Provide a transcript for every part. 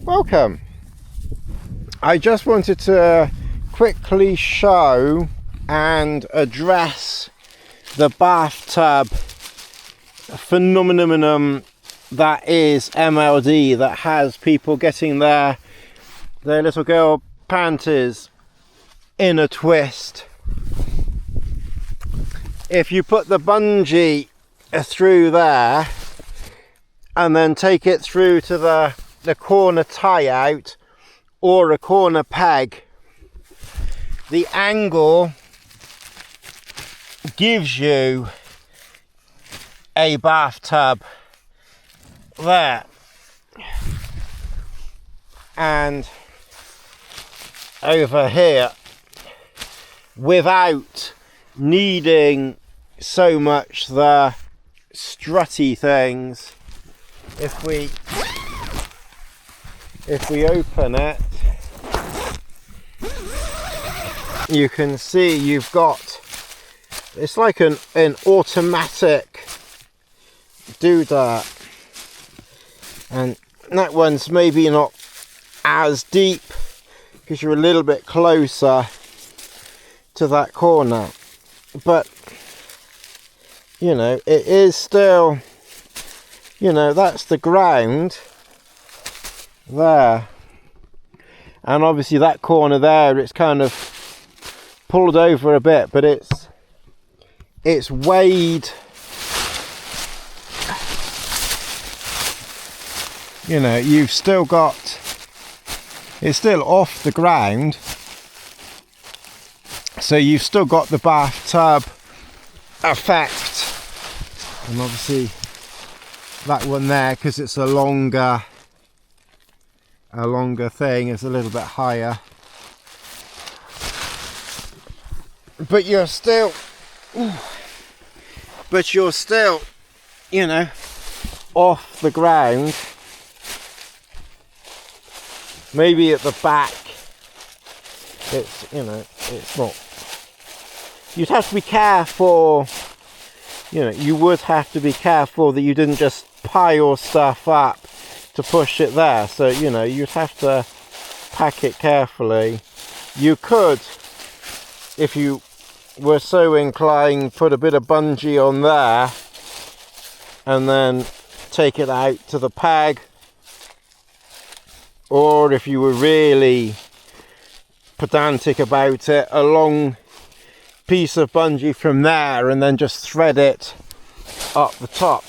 Welcome. I just wanted to quickly show and address the bathtub phenomenon that is MLD, that has people getting their little girl panties in a twist. If you put the bungee through there and then take it through to the corner tie out or a corner peg, the angle gives you a bathtub there, and over here, without needing so much the strutty things. If we open it, you can see you've got, it's like an automatic doodad, and that one's maybe not as deep because you're a little bit closer to that corner, but you know, it is still, you know, that's the ground there, and obviously that corner there, it's kind of pulled over a bit, but it's weighed, you know, you've still got, it's still off the ground, so you've still got the bathtub effect. And obviously that one there, because it's a longer thing, is a little bit higher, but you're still, you know, off the ground. Maybe at the back it's, you know, it's not, you'd have to be careful, you know, you would have to be careful that you didn't just pile stuff up to push it there. So, you know, you'd have to pack it carefully. You could, if you were so inclined, put a bit of bungee on there and then take it out to the peg, or if you were really pedantic about it, a long piece of bungee from there and then just thread it up the top.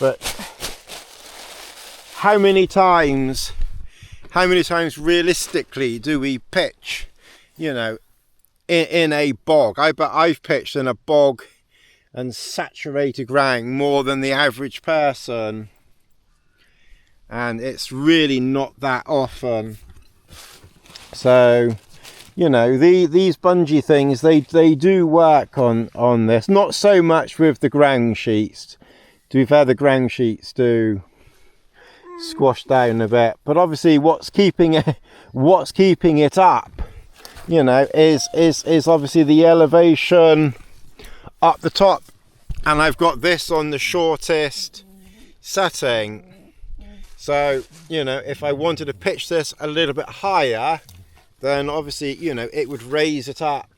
But how many times realistically do we pitch, you know, in a bog? I bet I've pitched in a bog and saturated ground more than the average person, and it's really not that often. So, you know, these bungee things, they do work on this. Not so much with the ground sheets. To be fair, the ground sheets do squash down a bit, but obviously what's keeping it up, you know, is obviously the elevation up the top. And I've got this on the shortest setting, so, you know, if I wanted to pitch this a little bit higher, then obviously, you know, it would raise it up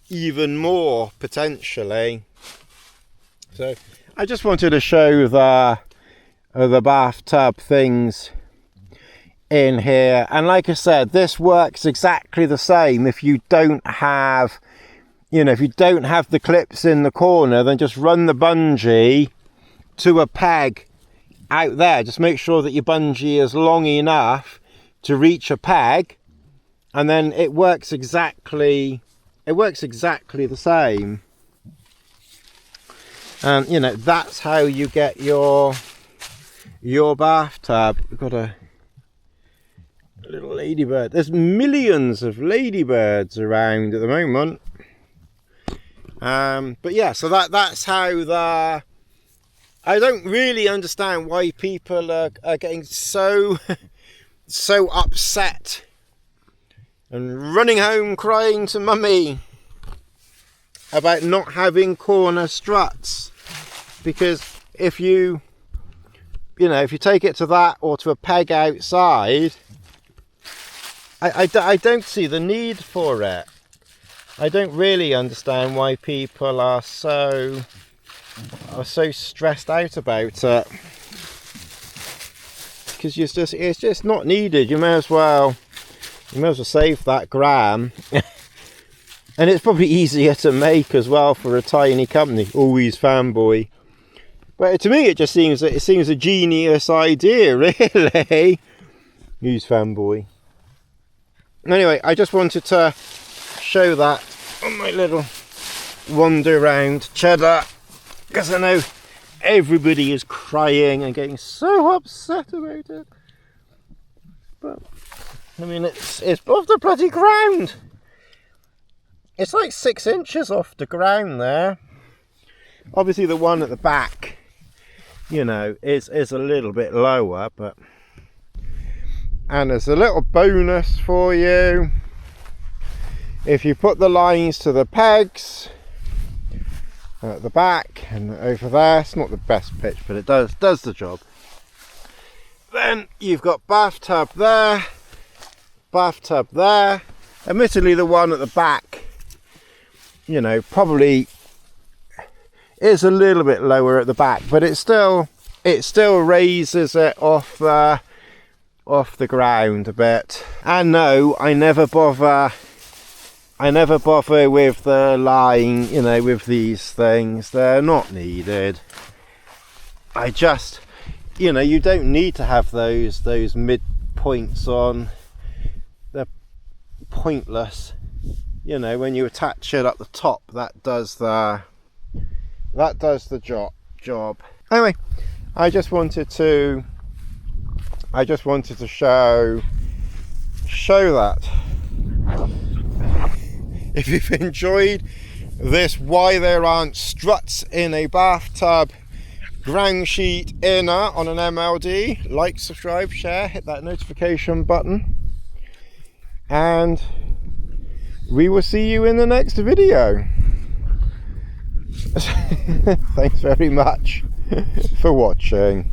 even more potentially. So I just wanted to show the bathtub things in here, and like I said, this works exactly the same if you don't have, you know, if you don't have the clips in the corner, then just run the bungee to a peg out there. Just make sure that your bungee is long enough to reach a peg, and then it works exactly the same. And you know, that's how you get your bathtub. We've got a little ladybird. There's millions of ladybirds around at the moment. But yeah, so that's how the, I don't really understand why people are getting so upset and running home crying to mummy about not having corner struts, because if you you know, if you take it to that or to a peg outside, I don't see the need for it. I don't really understand why people are so stressed out about it, because it's just not needed. You may as well save that gram. And it's probably easier to make as well for a tiny company. Always fanboy. But to me, it just seems a genius idea, really. Use fanboy. Anyway, I just wanted to show that on my little wander around cheddar, because I know everybody is crying and getting so upset about it. But I mean, it's off the bloody ground. It's like 6 inches off the ground there. Obviously the one at the back, you know, is a little bit lower, but... And there's a little bonus for you. If you put the lines to the pegs at the back and over there, it's not the best pitch, but it does the job. Then you've got bathtub there, bathtub there. Admittedly, the one at the back, you know, probably is a little bit lower at the back, but it still raises it off the ground a bit. And no, I never bother with the line, you know, with these things. They're not needed. I just, you know, you don't need to have those mid points on. They're pointless. You know, when you attach it at the top, that does the job. Anyway, I just wanted to show that. If you've enjoyed this, why there aren't struts in a bathtub ground sheet inner on an MLD, like, subscribe, share, hit that notification button, and we will see you in the next video. Thanks very much for watching.